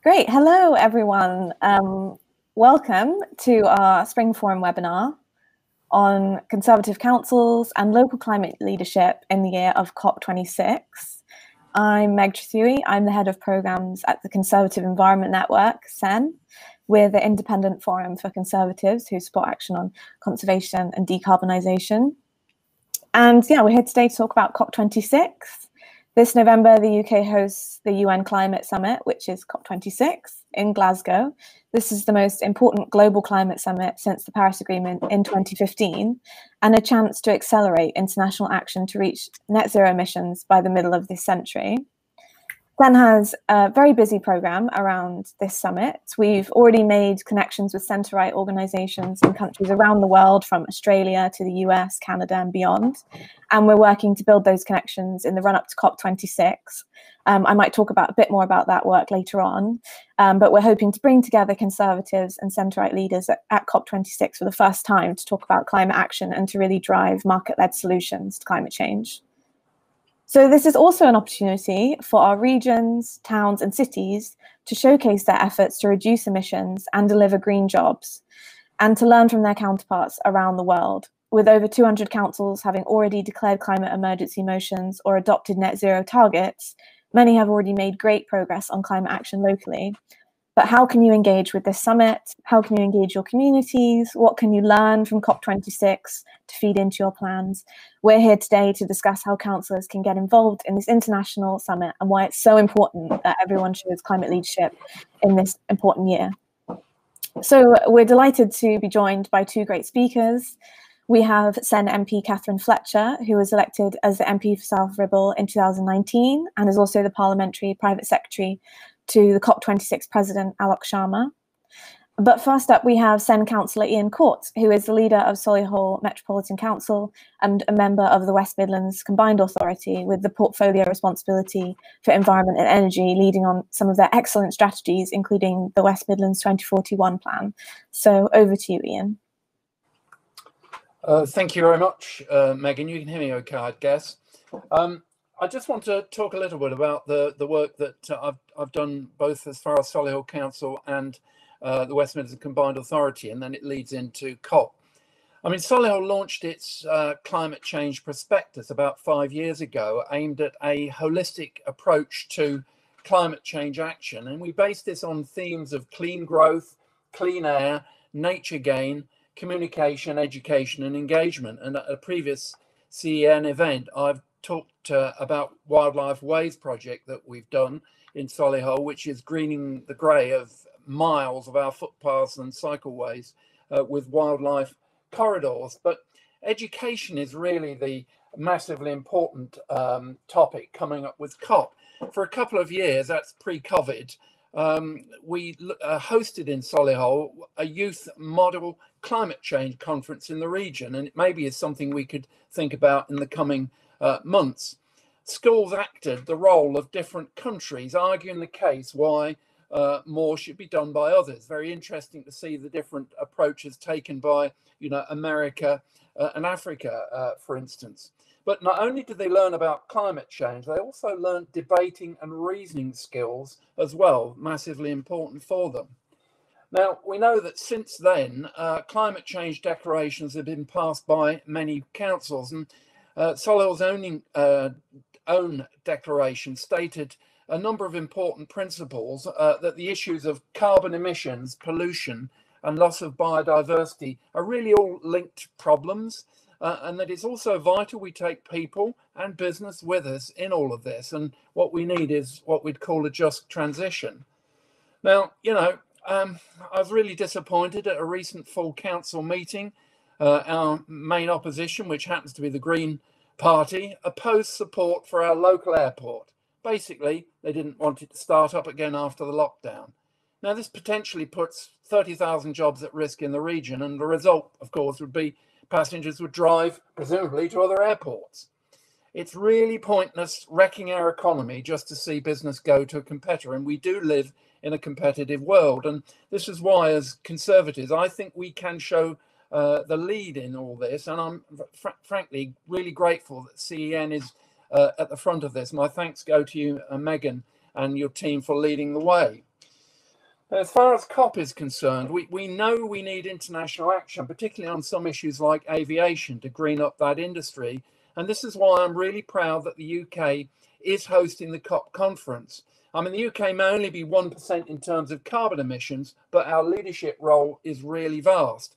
Great. Hello, everyone. Welcome to our Spring Forum webinar on Conservative Councils and Local Climate Leadership in the year of COP26. I'm Meg Tresui. I'm the Head of Programs at the Conservative Environment Network, CEN. We're the independent forum for conservatives who support action on conservation and decarbonisation. And yeah, we're here today to talk about COP26. This November, the UK hosts the UN Climate Summit, which is COP26 in Glasgow. This is the most important global climate summit since the Paris Agreement in 2015, and a chance to accelerate international action to reach net zero emissions by the middle of this century. CEN has a very busy programme around this summit. We've already made connections with centre-right organisations in countries around the world, from Australia to the US, Canada and beyond. And we're working to build those connections in the run-up to COP26. I might talk a bit more about that work later on, but we're hoping to bring together conservatives and centre-right leaders at COP26 for the first time to talk about climate action and to really drive market-led solutions to climate change. So this is also an opportunity for our regions, towns and cities to showcase their efforts to reduce emissions and deliver green jobs, and to learn from their counterparts around the world. With over 200 councils having already declared climate emergency motions or adopted net zero targets, many have already made great progress on climate action locally. But how can you engage with this summit? How can you engage your communities? What can you learn from COP26 to feed into your plans? We're here today to discuss how councillors can get involved in this international summit and why it's so important that everyone shows climate leadership in this important year. So we're delighted to be joined by two great speakers. We have CEN MP Catherine Fletcher, who was elected as the MP for South Ribble in 2019 and is also the Parliamentary Private Secretary to the COP26 President Alok Sharma. But first up, we have CEN Councillor Ian Court, who is the leader of Solihull Metropolitan Council and a member of the West Midlands Combined Authority, with the portfolio responsibility for environment and energy, leading on some of their excellent strategies, including the West Midlands 2041 plan. So over to you, Ian. Thank you very much, Megan. You can hear me okay, I guess. I just want to talk a little bit about the work that I've done, both as far as Solihull Council and the West Midlands Combined Authority, and then it leads into COP. I mean, Solihull launched its climate change prospectus about 5 years ago, aimed at a holistic approach to climate change action. And we based this on themes of clean growth, clean air, nature gain, communication, education and engagement. And at a previous CEN event, I've talked about Wildlife Ways project that we've done in Solihull, which is greening the grey of miles of our footpaths and cycleways with wildlife corridors. But education is really the massively important topic coming up with COP. For a couple of years, that's pre-COVID, we hosted in Solihull a youth model climate change conference in the region, and it maybe is something we could think about in the coming months. Schools acted the role of different countries, arguing the case why more should be done by others. Very interesting to see the different approaches taken by, America and Africa, for instance. But not only did they learn about climate change, they also learned debating and reasoning skills as well, massively important for them. Now, we know that since then, climate change declarations have been passed by many councils, and Solihull's own declaration stated a number of important principles, that the issues of carbon emissions, pollution and loss of biodiversity are really all linked problems, and that it's also vital we take people and business with us in all of this. And what we need is what we'd call a just transition. Now, I was really disappointed at a recent full council meeting. Our main opposition, which happens to be the Green Party, opposed support for our local airport. Basically, they didn't want it to start up again after the lockdown. Now, this potentially puts 30,000 jobs at risk in the region, and the result, of course, would be passengers would drive, presumably, to other airports. It's really pointless wrecking our economy just to see business go to a competitor, and we do live in a competitive world. And this is why, as Conservatives, I think we can show the lead in all this, and I'm frankly really grateful that CEN is at the front of this. My thanks go to you, Megan, and your team for leading the way. As far as COP is concerned, we know we need international action, particularly on some issues like aviation, to green up that industry. And this is why I'm really proud that the UK is hosting the COP conference. I mean, the UK may only be 1% in terms of carbon emissions, but our leadership role is really vast.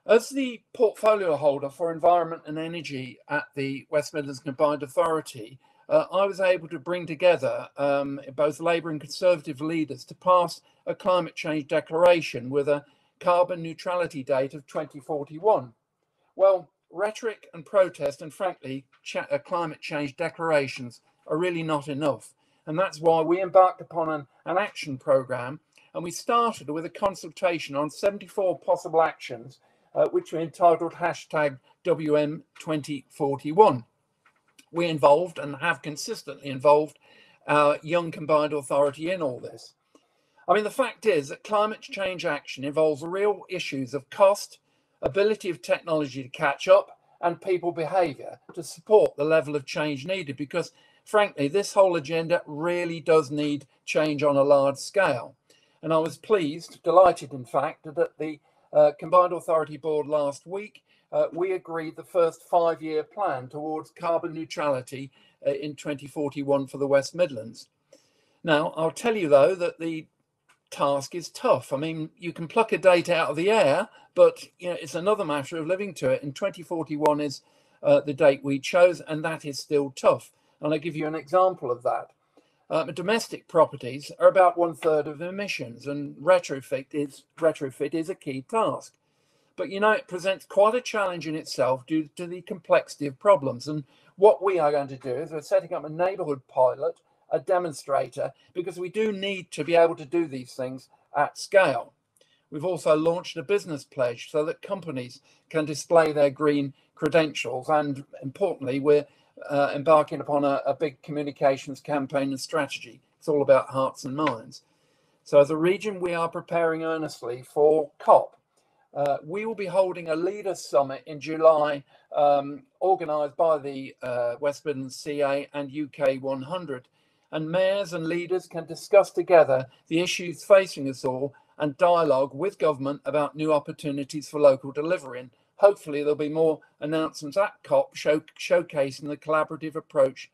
As the portfolio holder for environment and energy at the West Midlands Combined Authority, I was able to bring together both Labour and Conservative leaders to pass a climate change declaration with a carbon neutrality date of 2041. Well, rhetoric and protest and frankly, climate change declarations are really not enough. And that's why we embarked upon an action programme, and we started with a consultation on 74 possible actions, which we entitled #WM2041. We involved and have consistently involved our young combined authority in all this. I mean, the fact is that climate change action involves real issues of cost, ability of technology to catch up, and people behaviour to support the level of change needed, because frankly, this whole agenda really does need change on a large scale. And I was pleased, delighted in fact, that at the Combined Authority Board last week, we agreed the first 5-year plan towards carbon neutrality in 2041 for the West Midlands. Now, I'll tell you though that the task is tough. I mean, you can pluck a date out of the air, but you know, it's another matter of living to it. And 2041 is the date we chose, and that is still tough. And I'll give you an example of that. Domestic properties are about 1/3 of emissions, and retrofit is a key task. But you know, it presents quite a challenge in itself due to the complexity of problems. And what we are going to do is we're setting up a neighbourhood pilot, a demonstrator, because we do need to be able to do these things at scale. We've also launched a business pledge so that companies can display their green credentials. And importantly, we're embarking upon a big communications campaign and strategy. It's all about hearts and minds. So as a region, we are preparing earnestly for COP. We will be holding a leaders summit in July, organised by the West Midlands CA and UK 100. And mayors and leaders can discuss together the issues facing us all and dialogue with government about new opportunities for local delivery. And hopefully there'll be more announcements at COP showcasing the collaborative approach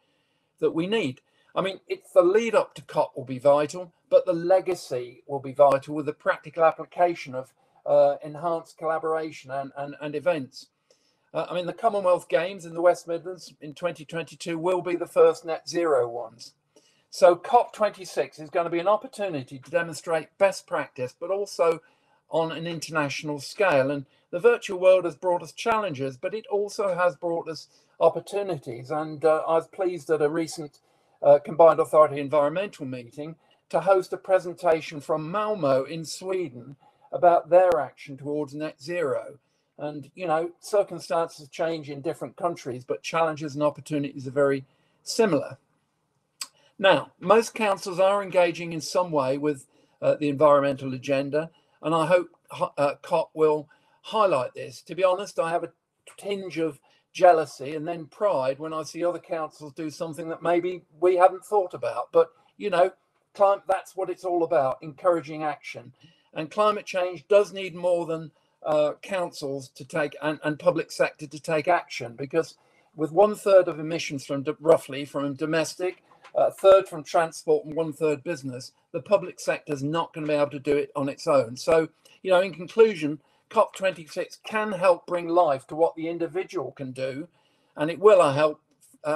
that we need. I mean, it's the lead up to COP will be vital, but the legacy will be vital with the practical application of enhanced collaboration and events. I mean, the Commonwealth Games in the West Midlands in 2022 will be the first net zero ones. So COP26 is going to be an opportunity to demonstrate best practice, but also on an international scale. And the virtual world has brought us challenges, but it also has brought us opportunities. And I was pleased at a recent Combined Authority environmental meeting to host a presentation from Malmo in Sweden about their action towards net zero. And, you know, circumstances change in different countries, but challenges and opportunities are very similar. Now, most councils are engaging in some way with the environmental agenda, and I hope COP will highlight this. To be honest, I have a tinge of jealousy and then pride when I see other councils do something that maybe we haven't thought about. But, you know, that's what it's all about, encouraging action. And climate change does need more than councils to take and public sector to take action, because with 1/3 of emissions from roughly from domestic, 1/3 from transport and 1/3 business, the public sector is not going to be able to do it on its own. So, you know, in conclusion, COP26 can help bring life to what the individual can do, and it will help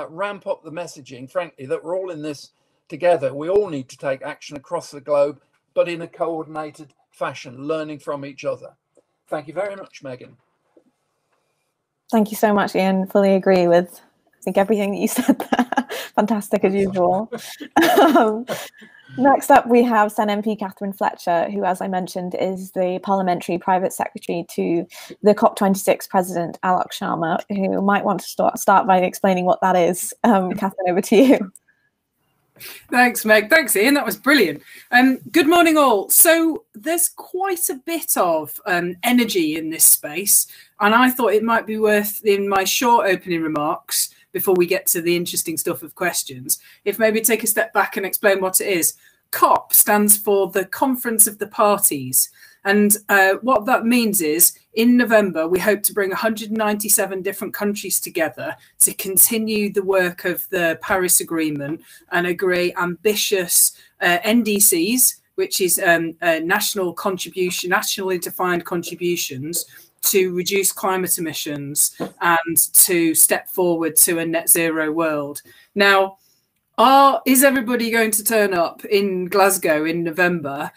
ramp up the messaging, frankly, that we're all in this together. We all need to take action across the globe, but in a coordinated fashion, learning from each other. Thank you very much, Megan. Thank you so much, Ian. Fully agree with, I think, everything that you said there. Fantastic as usual. Next up, we have Sen MP Catherine Fletcher, who, as I mentioned, is the Parliamentary Private Secretary to the COP26 President, Alok Sharma, who might want to start by explaining what that is. Catherine, over to you. Thanks, Meg. Thanks, Ian. That was brilliant. Good morning, all. So there's quite a bit of energy in this space, and I thought it might be worth, in my short opening remarks, before we get to the interesting stuff of questions, if maybe take a step back and explain what it is. COP stands for the Conference of the Parties. And what that means is in November, we hope to bring 197 different countries together to continue the work of the Paris Agreement and agree ambitious NDCs, which is nationally defined contributions to reduce climate emissions and to step forward to a net zero world. Now, is everybody going to turn up in Glasgow in November,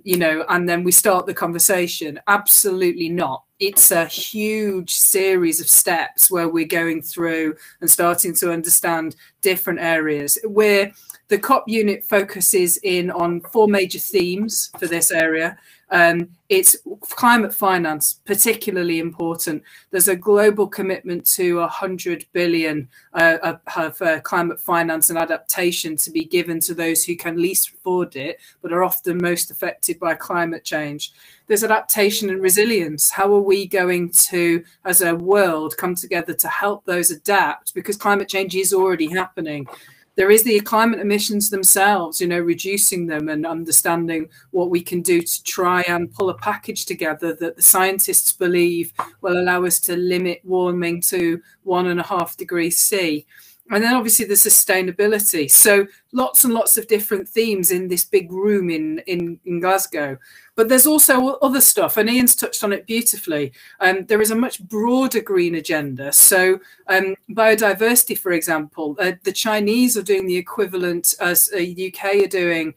you know, and then we start the conversation? Absolutely not. It's a huge series of steps where we're going through and starting to understand different areas. Where the COP unit focuses in on 4 major themes for this area. It's climate finance, particularly important. There's a global commitment to 100 billion of climate finance and adaptation to be given to those who can least afford it, but are often most affected by climate change. There's adaptation and resilience. How are we going to, as a world, come together to help those adapt? Because climate change is already happening. There is the climate emissions themselves, you know, reducing them and understanding what we can do to try and pull a package together that the scientists believe will allow us to limit warming to 1.5 degrees C. And then obviously the sustainability. So lots and lots of different themes in this big room in Glasgow. But there's also other stuff, and Ian's touched on it beautifully. There is a much broader green agenda. So biodiversity, for example, the Chinese are doing the equivalent as the UK are doing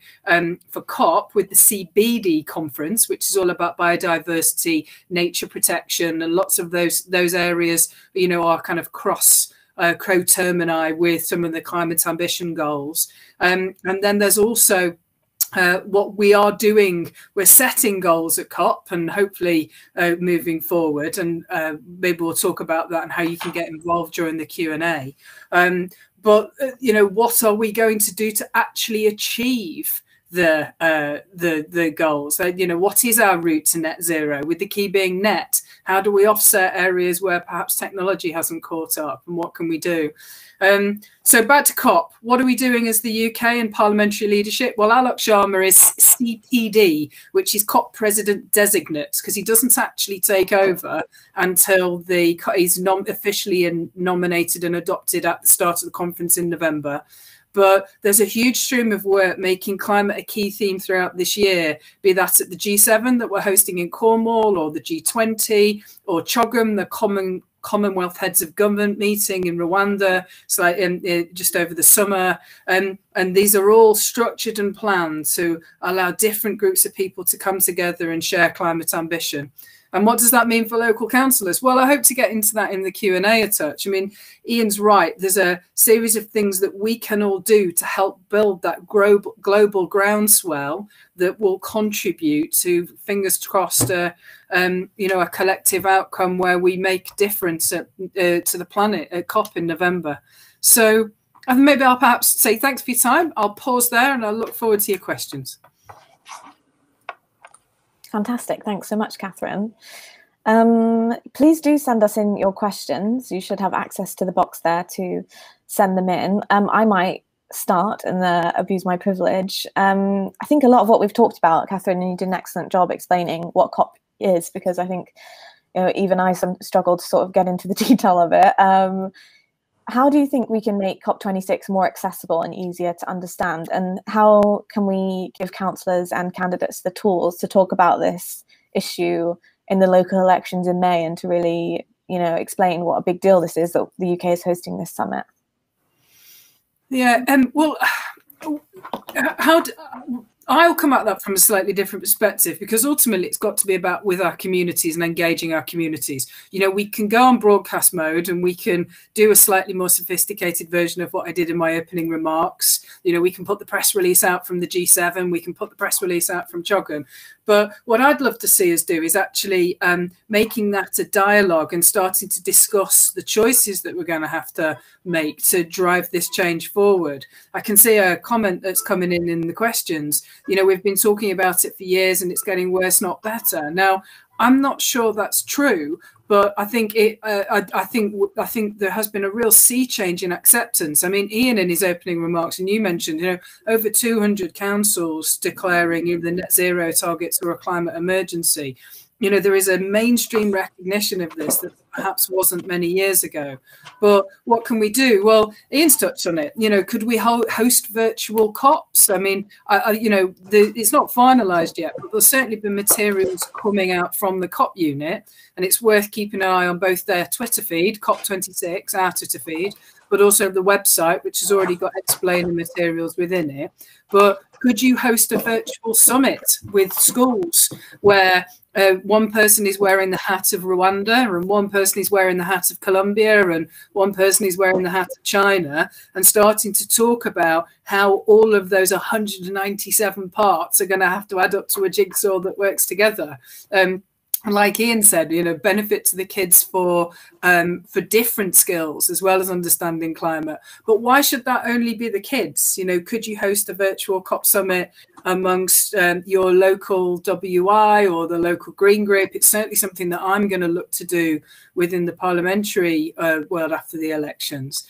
for COP with the CBD conference, which is all about biodiversity, nature protection, and lots of those areas, you know, are kind of cross co-termini with some of the climate ambition goals. And then there's also what we are doing. We're setting goals at COP and hopefully moving forward, and maybe we'll talk about that and how you can get involved during the Q&A. But you know, what are we going to do to actually achieve the goals? You know, what is our route to net zero, with the key being net? How do we offset areas where perhaps technology hasn't caught up, and what can we do? So back to COP, what are we doing as the UK and parliamentary leadership? Well, Alok Sharma is CPD, which is COP President Designate, because he doesn't actually take over until he's officially nominated and adopted at the start of the conference in November. But there's a huge stream of work making climate a key theme throughout this year, be that at the G7 that we're hosting in Cornwall, or the G20, or CHOGM, the Commonwealth Heads of Government meeting in Rwanda, so like just over the summer. And these are all structured and planned to allow different groups of people to come together and share climate ambition. And what does that mean for local councillors? Well, I hope to get into that in the Q&A a touch. I mean, Ian's right. There's a series of things that we can all do to help build that global groundswell that will contribute to, fingers crossed, you know, a collective outcome where we make a difference to the planet at COP in November. So maybe I'll perhaps say thanks for your time. I'll pause there and I'll look forward to your questions. Fantastic. Thanks so much, Catherine. Please do send us in your questions. You should have access to the box there to send them in. I might start and abuse my privilege. I think a lot of what we've talked about, Catherine, and you did an excellent job explaining what COP is, because I think, you know, even I struggled to sort of get into the detail of it. How do you think we can make COP26 more accessible and easier to understand? And how can we give councillors and candidates the tools to talk about this issue in the local elections in May, and to really, you know, explain what a big deal this is that the UK is hosting this summit? Yeah, well, I'll come at that from a slightly different perspective, because ultimately it's got to be about with our communities and engaging our communities. You know, we can go on broadcast mode and we can do a slightly more sophisticated version of what I did in my opening remarks. You know, we can put the press release out from the G7, we can put the press release out from CHOGM. But what I'd love to see us do is actually making that a dialogue and starting to discuss the choices that we're going to have to make to drive this change forward. I can see a comment that's coming in the questions. You know, we've been talking about it for years and it's getting worse, not better. Now, I'm not sure that's true, but I think I think there has been a real sea change in acceptance. I mean, Ian, in his opening remarks, and you mentioned, over 200 councils declaring the net zero targets or a climate emergency. There is a mainstream recognition of this that perhaps wasn't many years ago. But what can we do? Well, Ian's touched on it. Could we host virtual COPs? I mean, it's not finalised yet, but there's certainly been materials coming out from the COP unit, and it's worth keeping an eye on both their Twitter feed, COP26, our Twitter feed, but also the website, which has already got explaining materials within it. But could you host a virtual summit with schools where one person is wearing the hat of Rwanda, and one person is wearing the hat of Colombia, and one person is wearing the hat of China, and starting to talk about how all of those 197 parts are going to have to add up to a jigsaw that works together? And like Ian said, benefit to the kids for different skills as well as understanding climate. But why should that only be the kids? Could you host a virtual COP summit amongst your local WI or the local Green Group? It's certainly something that I'm going to look to do within the parliamentary world after the elections.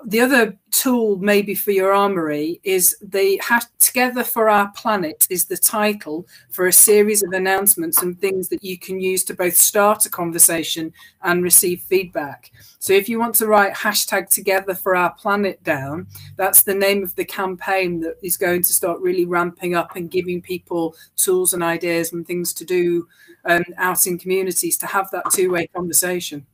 The other tool maybe for your armory is the Together for Our Planet is the title for a series of announcements and things that you can use to both start a conversation and receive feedback. So if you want to write hashtag Together for Our Planet down, that's the name of the campaign that is going to start really ramping up and giving people tools and ideas and things to do out in communities to have that two-way conversation.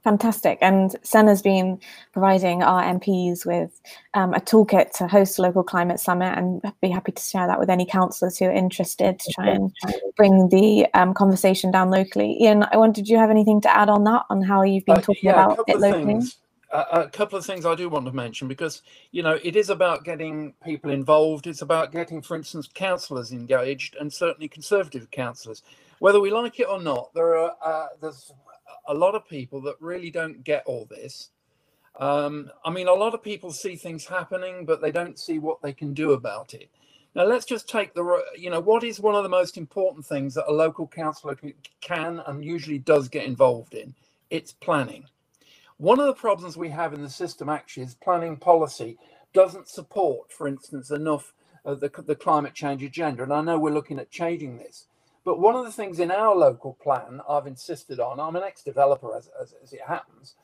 Fantastic. And Senna's been providing our MPs with a toolkit to host a local climate summit, and I'd be happy to share that with any councillors who are interested to try and bring the conversation down locally. Ian, did you have anything to add on that, on how you've been talking about it locally? A couple of things I do want to mention, because, it is about getting people involved. It's about getting, for instance, councillors engaged, and certainly Conservative councillors. Whether we like it or not, there's a lot of people that really don't get all this. I mean, a lot of people see things happening, but they don't see what they can do about it. Now, let's just take what is one of the most important things that a local councillor can and usually does get involved in? It's planning. One of the problems we have in the system actually is planning policy doesn't support, for instance, enough of the climate change agenda. And I know we're looking at changing this. But one of the things in our local plan I've insisted on, I'm an ex-developer as it happens,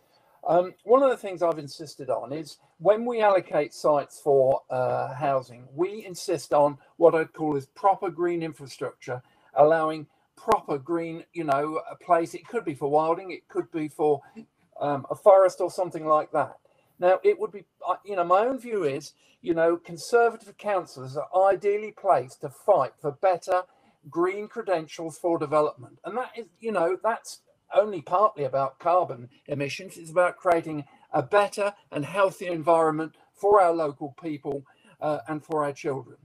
one of the things I've insisted on is when we allocate sites for housing, we insist on what I'd call is proper green infrastructure, allowing proper green, a place. It could be for wilding, it could be for a forest or something like that. Now, it would be, my own view is, Conservative councillors are ideally placed to fight for better green credentials for development. And that is, that's only partly about carbon emissions. It's about creating a better and healthier environment for our local people and for our children.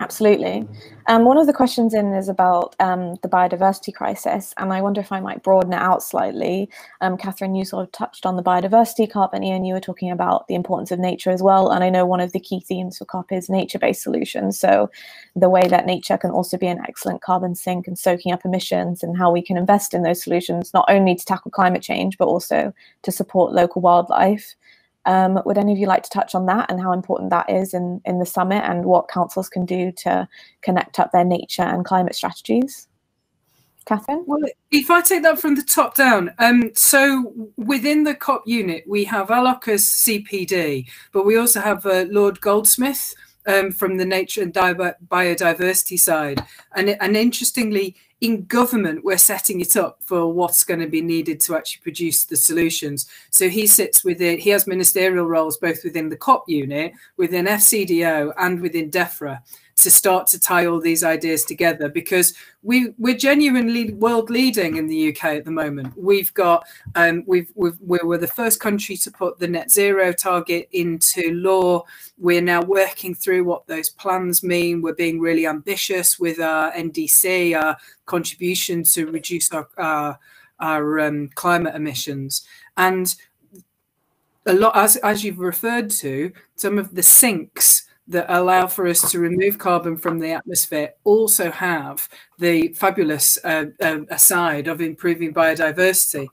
Absolutely. One of the questions in is about the biodiversity crisis, and I wonder if I might broaden it out slightly. Catherine, you sort of touched on the biodiversity COP, and Ian, you were talking about the importance of nature as well. And I know one of the key themes for COP is nature-based solutions. So the way that nature can also be an excellent carbon sink and soaking up emissions, and how we can invest in those solutions, not only to tackle climate change, but also to support local wildlife. Would any of you like to touch on that and how important that is in the summit, and what councils can do to connect up their nature and climate strategies? Catherine? Well, if I take that from the top down, so within the COP unit, we have Alocca's CPD, but we also have Lord Goldsmith from the nature and biodiversity side. And interestingly, in government, we're setting it up for what's going to be needed to actually produce the solutions. So he sits within, he has ministerial roles both within the COP unit, within FCDO and within DEFRA, to start to tie all these ideas together, because we're genuinely world leading in the UK at the moment. We've got we were the first country to put the net zero target into law. We're now working through what those plans mean. We're being really ambitious with our NDC, our contribution to reduce our climate emissions. And a lot, as you've referred to, some of the sinks that allow for us to remove carbon from the atmosphere also have the fabulous side of improving biodiversity.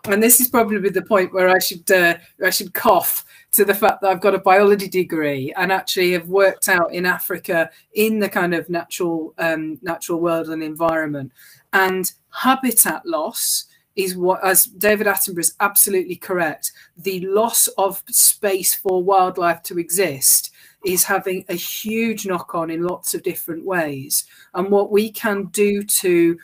And this is probably the point where I should cough to the fact that I've got a biology degree and actually have worked out in Africa in the kind of natural world and environment. And habitat loss is what, as David Attenborough is absolutely correct, the loss of space for wildlife to exist is having a huge knock-on in lots of different ways. And what we can do to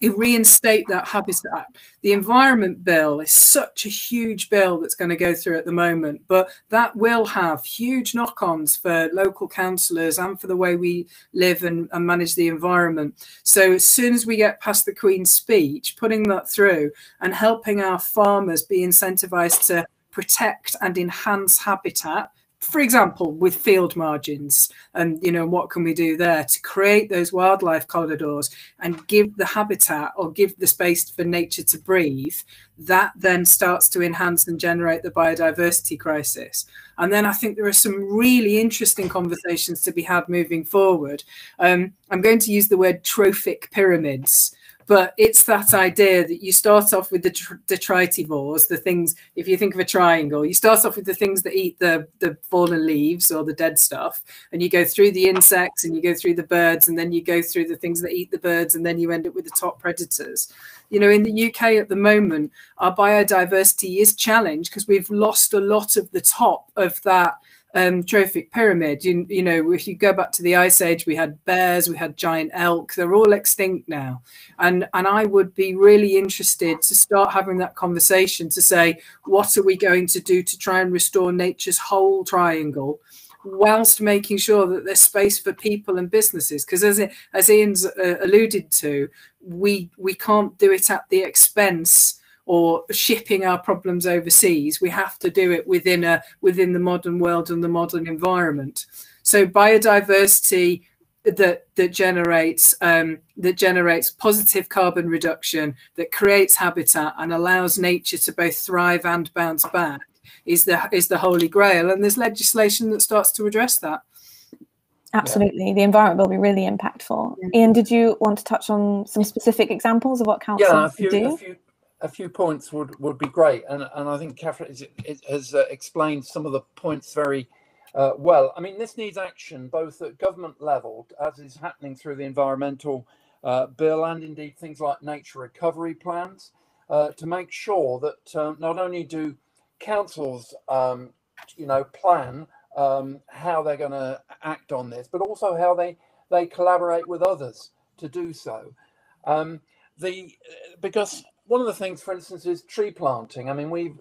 reinstate that habitat. The Environment Bill is such a huge bill that's going to go through at the moment, but that will have huge knock-ons for local councillors and for the way we live and manage the environment. So as soon as we get past the Queen's speech, putting that through and helping our farmers be incentivised to protect and enhance habitat, for example, with field margins, and what can we do there to create those wildlife corridors and give the habitat or give the space for nature to breathe, that then starts to enhance and generate the biodiversity crisis. And then I think there are some really interesting conversations to be had moving forward. I'm going to use the word trophic pyramids. But it's that idea that you start off with the detritivores, the things, if you think of a triangle, you start off with the things that eat the fallen leaves or the dead stuff, and you go through the insects and you go through the birds, and then you go through the things that eat the birds, and then you end up with the top predators. In the UK at the moment, our biodiversity is challenged because we've lost a lot of the top of that trophic pyramid. If you go back to the Ice Age, we had bears, we had giant elk. They're all extinct now, and I would be really interested to start having that conversation to say, what are we going to do to try and restore nature's whole triangle, whilst making sure that there's space for people and businesses? Because as Ian's alluded to, we can't do it at the expense or shipping our problems overseas. We have to do it within the modern world and the modern environment. So biodiversity that generates positive carbon reduction, that creates habitat and allows nature to both thrive and bounce back is the holy grail. And there's legislation that starts to address that. Absolutely. Yeah. The environment will be really impactful. Yeah. Ian, did you want to touch on some specific examples of what councils do? A few points would be great, and I think Catherine has explained some of the points very well. I mean, this needs action both at government level, as is happening through the environmental bill, and indeed things like nature recovery plans, to make sure that not only do councils, plan how they're going to act on this, but also how they collaborate with others to do so. Because one of the things, for instance, is tree planting. I mean, we've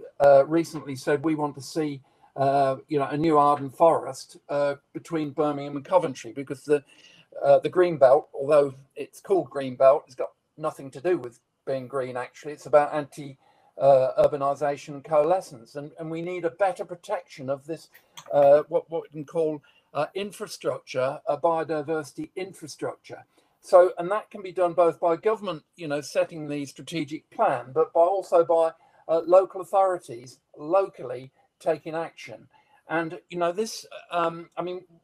recently said we want to see, a new Arden forest between Birmingham and Coventry, because the green belt, although it's called green belt, it's got nothing to do with being green. Actually, it's about urbanisation and coalescence, and we need a better protection of this, what we can call infrastructure, a biodiversity infrastructure. So, and that can be done both by government, setting the strategic plan, but also by local authorities locally taking action. And, this,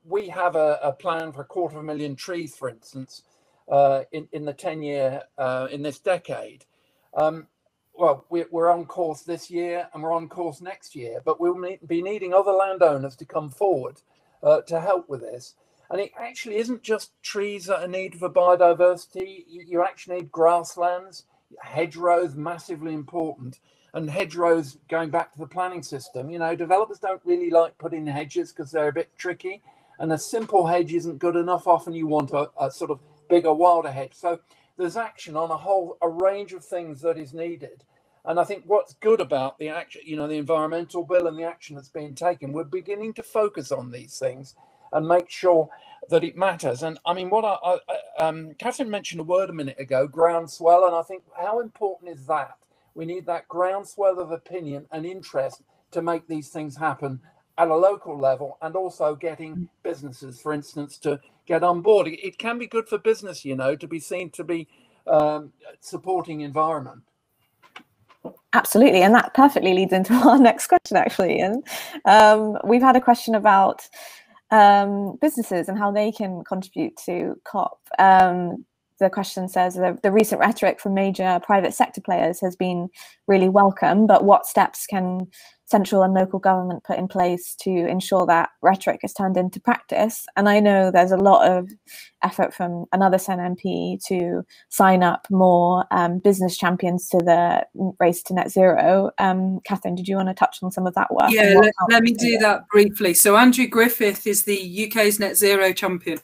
we have a plan for 250,000 trees, for instance, in the 10-year, in this decade. Well, we're on course this year and we're on course next year, but we'll be needing other landowners to come forward to help with this. And it actually isn't just trees that are needed for biodiversity. You actually need grasslands, hedgerows, massively important. And hedgerows, going back to the planning system, developers don't really like putting hedges because they're a bit tricky. And a simple hedge isn't good enough. Often you want a sort of bigger, wilder hedge. So there's action on a range of things that is needed. And I think what's good about the action, the environmental bill and the action that's being taken, we're beginning to focus on these things and make sure that it matters. And I mean, Catherine mentioned a word a minute ago, groundswell, and I think how important is that? We need that groundswell of opinion and interest to make these things happen at a local level, and also getting businesses, for instance, to get on board. It can be good for business, to be seen to be supporting environment. Absolutely, and that perfectly leads into our next question, actually, Ian. We've had a question about businesses and how they can contribute to COP. The question says the recent rhetoric from major private sector players has been really welcome, but what steps can central and local government put in place to ensure that rhetoric is turned into practice? And I know there's a lot of effort from another Sen MP to sign up more business champions to the race to net zero. Catherine, did you want to touch on some of that work? Yeah, let me do that briefly. So Andrew Griffith is the UK's net zero champion.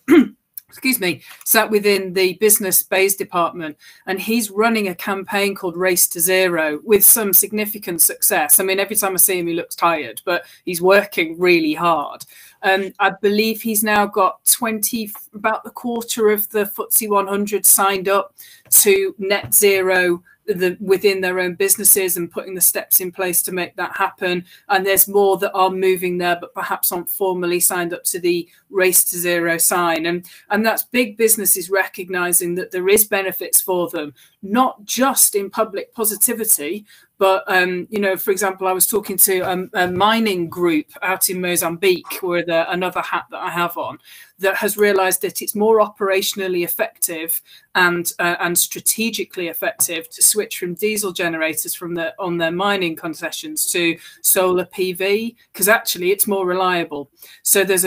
Excuse me, sat within the business bays department, and he's running a campaign called Race to Zero with some significant success. I mean, every time I see him, he looks tired, but he's working really hard. I believe he's now got about a quarter of the FTSE 100 signed up to net zero within their own businesses and putting the steps in place to make that happen. And there's more that are moving there, but perhaps aren't formally signed up to the Race to Zero sign. And that's big businesses recognizing that there is benefits for them, not just in public positivity, but, you know, for example, I was talking to a mining group out in Mozambique with another hat that I have on, that has realized that it's more operationally effective and strategically effective to switch from diesel generators on their mining concessions to solar PV, because actually it's more reliable. So there's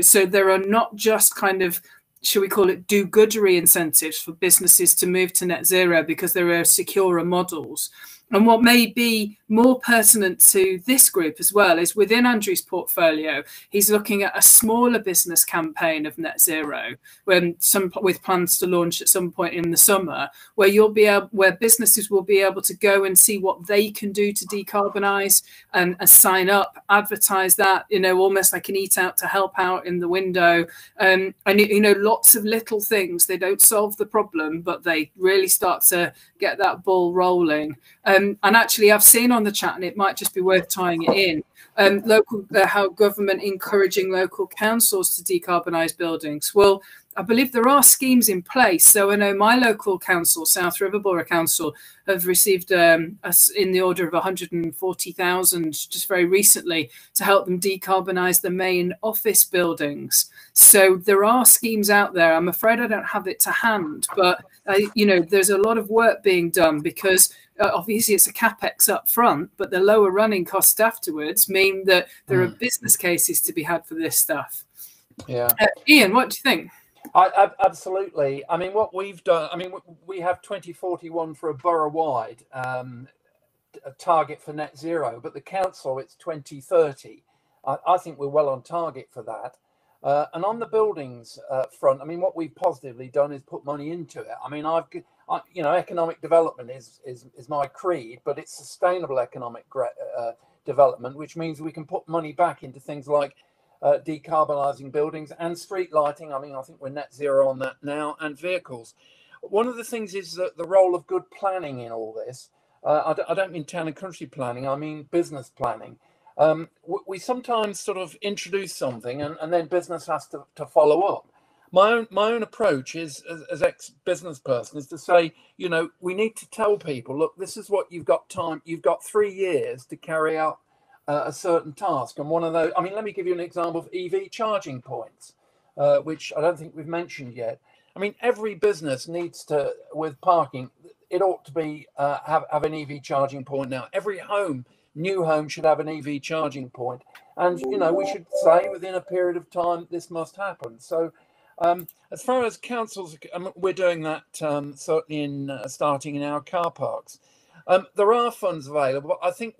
so there are not just kind of, should we call it, do-goodery incentives for businesses to move to net zero because there are securer models. And what may be more pertinent to this group as well is within Andrew's portfolio, he's looking at a smaller business campaign of net zero, with plans to launch at some point in the summer, where businesses will be able to go and see what they can do to decarbonise and sign up, advertise that, you know, almost like an eat out to help out in the window. And, you know, lots of little things. They don't solve the problem, but they really start to get that ball rolling. And actually, I've seen on the chat, and it might just be worth tying it in, how government encouraging local councils to decarbonise buildings. Well, I believe there are schemes in place. So I know my local council, South River Borough Council, have received in the order of 140,000 just very recently to help them decarbonise the main office buildings. So there are schemes out there. I'm afraid I don't have it to hand, but you know, there's a lot of work being done because obviously it's a capex up front, but the lower running costs afterwards mean that there are business cases to be had for this stuff. Yeah. Ian, what do you think? Absolutely. I mean, what we've done, I mean, we have 2041 for a borough-wide target for net zero, but the council, it's 2030. I think we're well on target for that. And on the buildings front, I mean, what we've positively done is put money into it. I mean, you know, economic development is my creed, but it's sustainable economic development, which means we can put money back into things like decarbonising buildings and street lighting. I mean, I think we're net zero on that now, and vehicles. One of the things is that the role of good planning in all this. I don't mean town and country planning, I mean business planning. We sometimes sort of introduce something and then business has to follow up. My own approach is, as ex-business person, is to say, you know, we need to tell people, look, this is what you've got time. You've got 3 years to carry out a certain task. And one of those, I mean, let me give you an example of EV charging points, which I don't think we've mentioned yet. I mean, every business needs to, with parking, it ought to be have an EV charging point now. Every home, new home, should have an EV charging point. And, you know, we should say within a period of time, this must happen. So as far as councils, we're doing that certainly in starting in our car parks. There are funds available. I think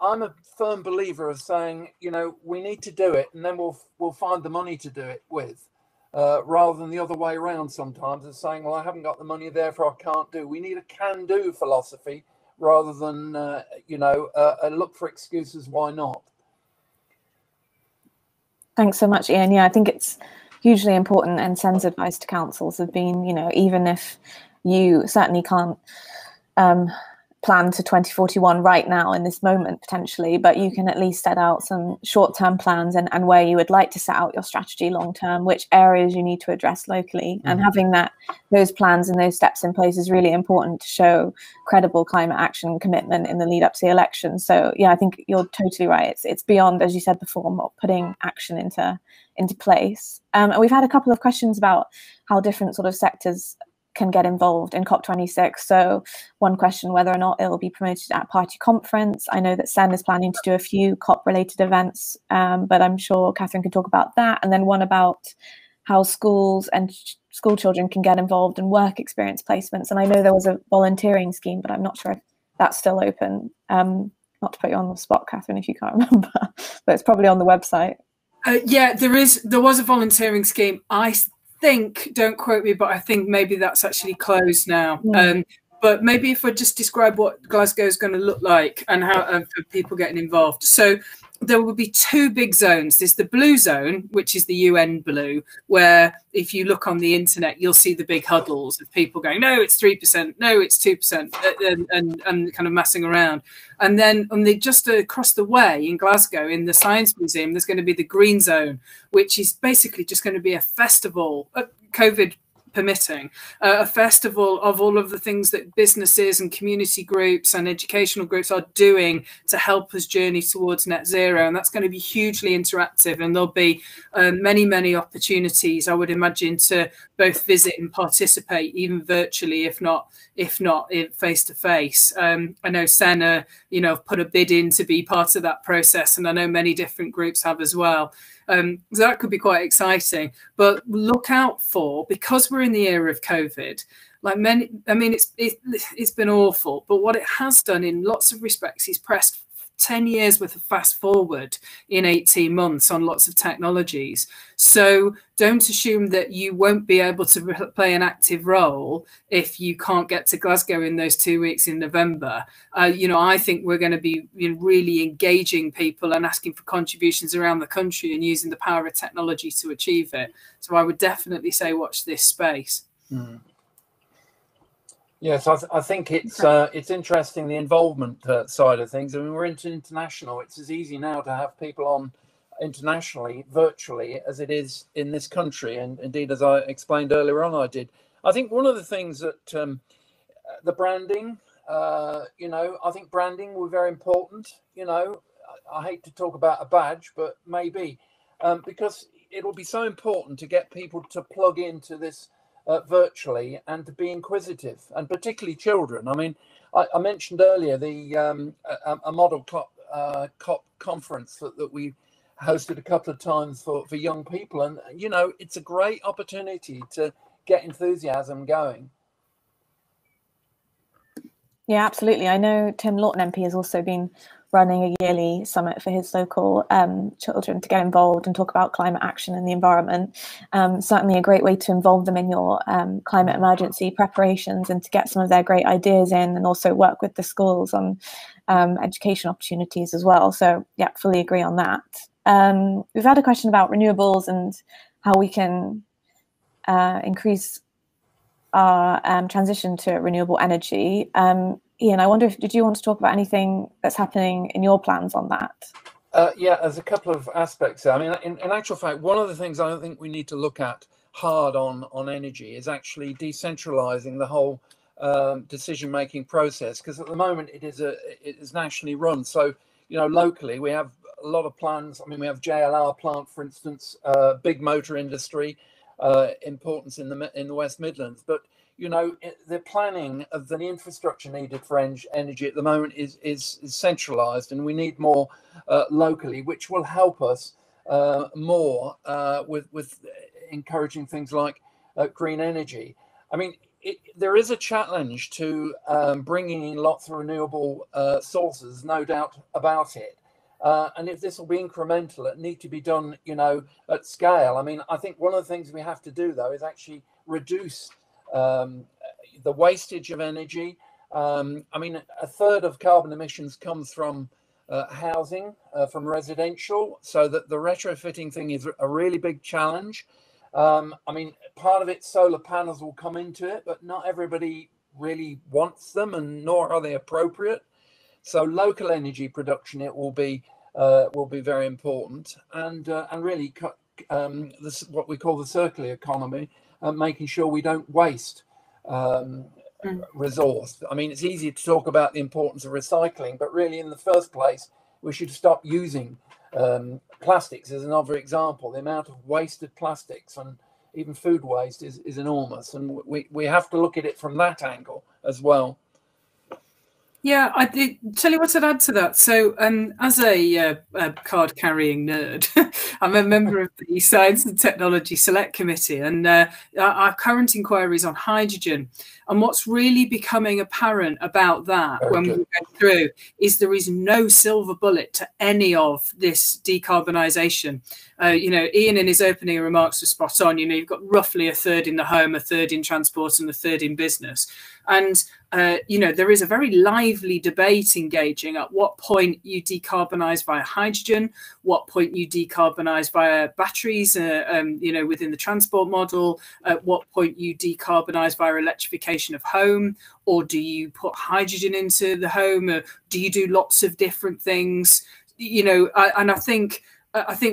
I'm a firm believer of saying, you know, we need to do it, and then we'll find the money to do it with, rather than the other way around sometimes, of saying, well, I haven't got the money, therefore I can't do. We need a can-do philosophy rather than, you know, look for excuses why not. Thanks so much, Ian. Yeah, I think it's hugely important, and Sen's advice to councils have been, you know, even if you certainly can't plan to 2041 right now in this moment potentially, but you can at least set out some short-term plans and where you would like to set out your strategy long-term, which areas you need to address locally. And having those plans and those steps in place is really important to show credible climate action commitment in the lead up to the election. So yeah, I think you're totally right. It's beyond, as you said before, putting action into place. And we've had a couple of questions about how different sort of sectors can get involved in COP26. So one question, whether or not it will be promoted at party conference. I know that Sen is planning to do a few COP related events, but I'm sure Catherine can talk about that. And then one about how schools and school children can get involved in work experience placements. And I know there was a volunteering scheme, but I'm not sure if that's still open. Not to put you on the spot, Catherine, if you can't remember, but it's probably on the website. Yeah, there was a volunteering scheme. I think, don't quote me, but I think maybe that's actually closed now. But maybe if I just describe what Glasgow is going to look like and how for people getting involved. So there will be two big zones. There's the blue zone, which is the UN blue, where if you look on the internet, you'll see the big huddles of people going, no, it's 3%, no, it's 2%, and kind of messing around. And then just across the way in Glasgow, in the Science Museum, there's going to be the green zone, which is basically just going to be a festival, COVID permitting, a festival of all of the things that businesses and community groups and educational groups are doing to help us journey towards net zero. And that's going to be hugely interactive, and there'll be many opportunities, I would imagine, to both visit and participate, even virtually, if not face to face. I know Sen, put a bid in to be part of that process, and I know many different groups have as well. So that could be quite exciting. But look out for, because we're in the era of COVID, it's been awful. But what it has done in lots of respects is pressed 10 years worth of fast forward in 18 months on lots of technologies. So don't assume that you won't be able to play an active role if you can't get to Glasgow in those 2 weeks in November. I think we're going to be really engaging people and asking for contributions around the country and using the power of technology to achieve it. So I would definitely say watch this space. Yes, I think it's interesting, the involvement side of things. I mean, we're international. It's as easy now to have people on internationally, virtually, as it is in this country. And indeed, as I explained earlier on, I think one of the things that the branding, I think branding will be very important. I hate to talk about a badge, but maybe because it'll be so important to get people to plug into this virtually and to be inquisitive, and particularly children. I mean, I mentioned earlier the a model COP conference that we hosted a couple of times for young people, and it's a great opportunity to get enthusiasm going. Yeah, absolutely. I know Tim Lawton MP has also been running a yearly summit for his local children to get involved and talk about climate action and the environment. Certainly a great way to involve them in your climate emergency preparations and to get some of their great ideas in, and also work with the schools on education opportunities as well. So yeah, fully agree on that. We've had a question about renewables and how we can increase our transition to renewable energy. Ian, I wonder did you want to talk about anything that's happening in your plans on that? Yeah, there's a couple of aspects. I mean, in actual fact, one of the things I think we need to look at hard on energy is actually decentralizing the whole decision-making process, because at the moment it is nationally run. So, locally we have a lot of plans. I mean, we have JLR plant, for instance, big motor industry, importance in the West Midlands, but the planning of the infrastructure needed for energy at the moment is centralized, and we need more locally, which will help us more with encouraging things like green energy. I mean, there is a challenge to bringing in lots of renewable sources, no doubt about it. And if this will be incremental, it needs to be done, at scale. I mean, I think one of the things we have to do, though, is actually reduce the wastage of energy. I mean, a third of carbon emissions comes from housing, from residential, so that the retrofitting thing is a really big challenge. I mean, part of it, solar panels will come into it, but not everybody really wants them, and nor are they appropriate. So local energy production, it will be very important, and really this what we call the circular economy, making sure we don't waste resource. I mean, it's easy to talk about the importance of recycling, but really in the first place, we should stop using plastics as another example. The amount of wasted plastics and even food waste is enormous, and we have to look at it from that angle as well. Yeah, I did tell you what I'd add to that. So, as a card-carrying nerd, I'm a member of the Science and Technology Select Committee, and our current inquiry is on hydrogen. And what's really becoming apparent about that when we go through is there is no silver bullet to any of this decarbonisation. You know, Ian in his opening remarks was spot on. You know, you've got roughly a third in the home, a third in transport, and a third in business. And you know, there is a very lively debate engaging at what point you decarbonise via hydrogen, what point you decarbonise via batteries, you know, within the transport model, at what point you decarbonise via electrification of home, or do you put hydrogen into the home, or do you do lots of different things? You know, and I think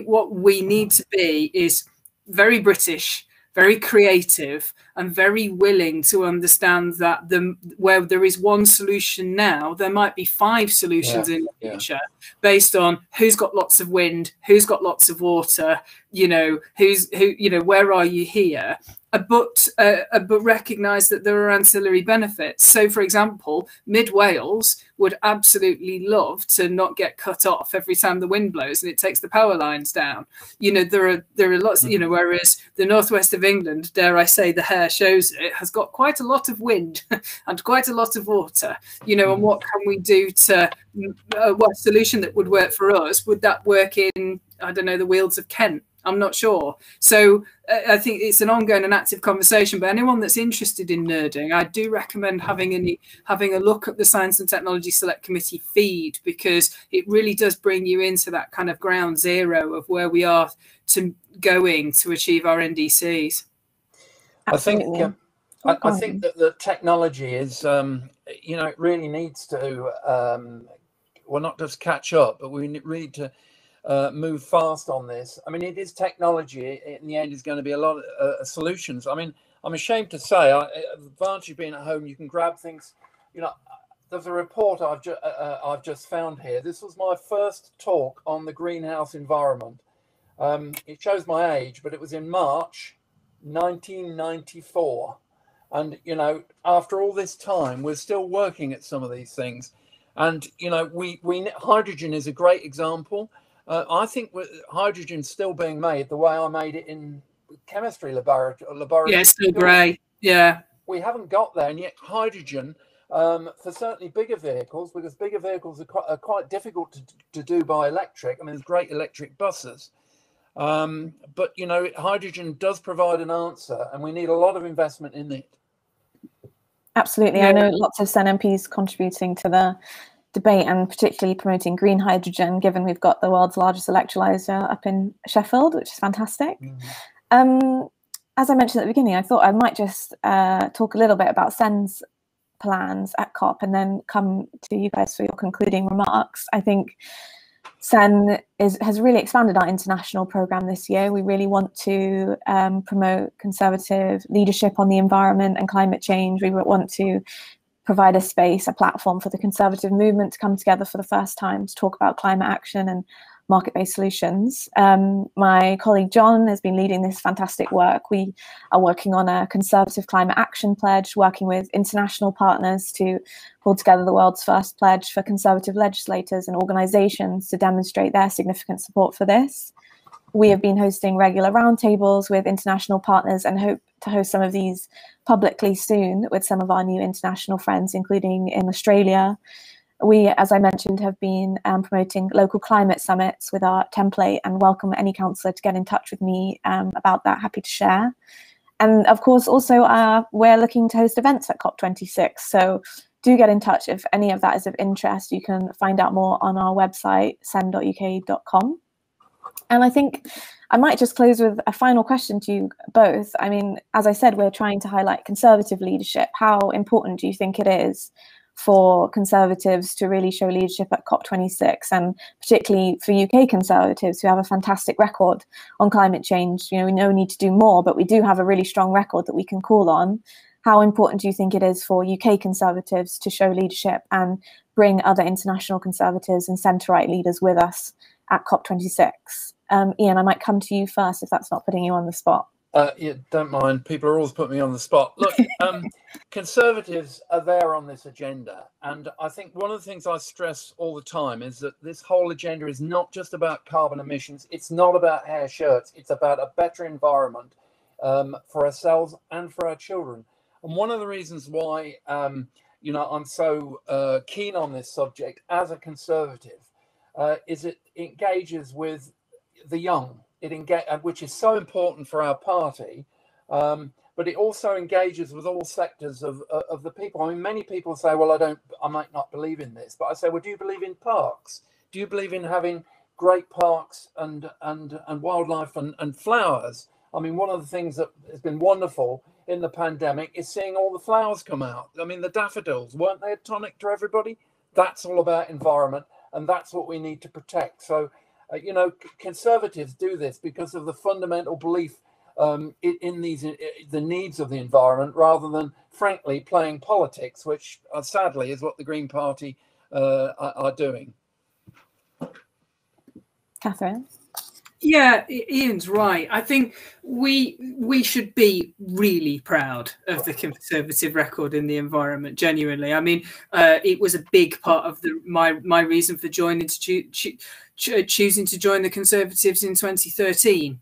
what we need to be is very British, very creative, and very willing to understand that where there is one solution now, there might be 5 solutions in the future, based on who's got lots of wind, who's got lots of water, you know, you know, where are you here? But recognise that there are ancillary benefits. So, for example, Mid Wales would absolutely love to not get cut off every time the wind blows and it takes the power lines down. You know, there are lots. You know, whereas the northwest of England, dare I say, the hair shows it, has got quite a lot of wind and quite a lot of water. You know, and what can we do to what solution that would work for us? Would that work in, I don't know, the Wealds of Kent? I'm not sure. So I think it's an ongoing and active conversation, but anyone that's interested in nerding, I do recommend having a look at the Science and Technology Select Committee feed, because it really does bring you into that kind of ground zero of where we are going to achieve our NDCs. Absolutely. I think that the technology is, you know, it really needs to, well, not just catch up, but we need to move fast on this. I mean, it is technology. In the end, is going to be a lot of solutions. I mean, I'm ashamed to say, the advantage of being at home, you can grab things. You know, there's a report I've just found here. This was my first talk on the greenhouse environment. It shows my age, but it was in March 1994. And, you know, after all this time, we're still working at some of these things. And, you know, hydrogen is a great example. I think hydrogen's still being made the way I made it in chemistry laboratory. Yeah, it's still grey. Yeah. We haven't got there, and yet hydrogen, for certainly bigger vehicles, because bigger vehicles are quite difficult to do by electric. I mean, there's great electric buses. But, you know, hydrogen does provide an answer, and we need a lot of investment in it. Absolutely. I know lots of Sen MPs contributing to the debate, and particularly promoting green hydrogen, given we've got the world's largest electrolyser up in Sheffield, which is fantastic. As I mentioned at the beginning, I thought I might just talk a little bit about Sen's plans at COP and then come to you guys for your concluding remarks. I think Sen has really expanded our international programme this year. We really want to promote conservative leadership on the environment and climate change. We want to provide a space, a platform for the conservative movement to come together for the first time to talk about climate action and market-based solutions. My colleague John has been leading this fantastic work. We are working on a conservative climate action pledge, working with international partners to pull together the world's first pledge for conservative legislators and organisations to demonstrate their significant support for this. We have been hosting regular roundtables with international partners and hope to host some of these publicly soon with some of our new international friends, including in Australia. We, as I mentioned, have been promoting local climate summits with our template, and welcome any councillor to get in touch with me about that. Happy to share. And of course, also we're looking to host events at COP26. So do get in touch if any of that is of interest. You can find out more on our website, sen.uk.com. And I think I might just close with a final question to you both. I mean, as I said, we're trying to highlight conservative leadership. How important do you think it is for Conservatives to really show leadership at COP26, and particularly for UK Conservatives who have a fantastic record on climate change? You know, we know we need to do more, but we do have a really strong record that we can call on. How important do you think it is for UK Conservatives to show leadership and bring other international Conservatives and centre-right leaders with us at COP26? Ian, I might come to you first if that's not putting you on the spot. Yeah, don't mind. People are always putting me on the spot. Look, Conservatives are there on this agenda. And I think one of the things I stress all the time is that this whole agenda is not just about carbon emissions. It's not about hair shirts. It's about a better environment for ourselves and for our children. And one of the reasons why, you know, I'm so keen on this subject as a Conservative is it engages with the young, which is so important for our party, but it also engages with all sectors of the people. I mean, many people say, well, I might not believe in this, but I say, well, do you believe in parks? Do you believe in having great parks and wildlife and flowers? I mean, one of the things that has been wonderful in the pandemic is seeing all the flowers come out. I mean, the daffodils, weren't they a tonic to everybody? That's all about environment, and that's what we need to protect. So, you know, Conservatives do this because of the fundamental belief in the needs of the environment, rather than, frankly, playing politics, which sadly is what the Green Party are doing. Catherine? Yeah, Ian's right. I think we should be really proud of the Conservative record in the environment. Genuinely, I mean, it was a big part of my reason for joining choosing to join the Conservatives in 2013.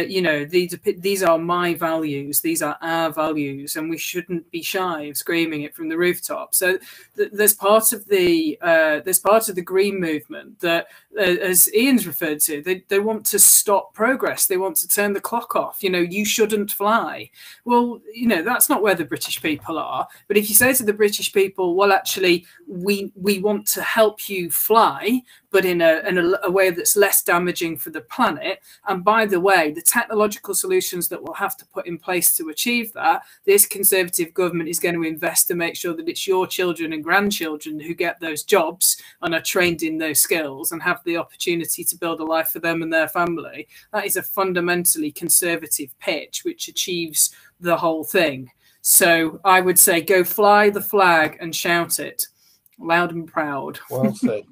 You know, these are my values. These are our values, and we shouldn't be shy of screaming it from the rooftop. So there's part of the green movement that, as Ian's referred to, they want to stop progress. They want to turn the clock off. You know, you shouldn't fly. Well, you know, that's not where the British people are. But if you say to the British people, well, actually, we want to help you fly, but in a way that's less damaging for the planet. And by the way, the technological solutions that we'll have to put in place to achieve that, this Conservative government is going to invest to make sure that it's your children and grandchildren who get those jobs and are trained in those skills and have the opportunity to build a life for them and their family. That is a fundamentally Conservative pitch, which achieves the whole thing. So I would say go fly the flag and shout it loud and proud. Well said.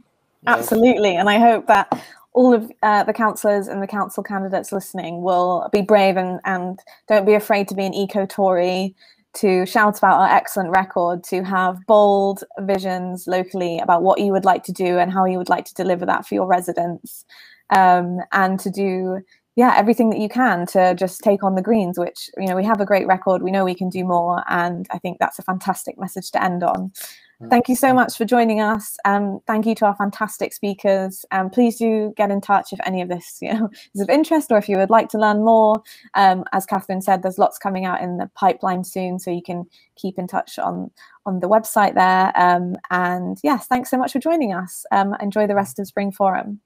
Absolutely. And I hope that all of the councillors and the council candidates listening will be brave and don't be afraid to be an eco-Tory, to shout about our excellent record, to have bold visions locally about what you would like to do and how you would like to deliver that for your residents, and to do everything that you can to just take on the Greens, which, you know, we have a great record, we know we can do more, and I think that's a fantastic message to end on. Thank you so much for joining us. Thank you to our fantastic speakers. Please do get in touch if any of this, you know, is of interest, or if you would like to learn more. As Catherine said, there's lots coming out in the pipeline soon, so you can keep in touch on the website there. And yes, thanks so much for joining us. Enjoy the rest of Spring Forum.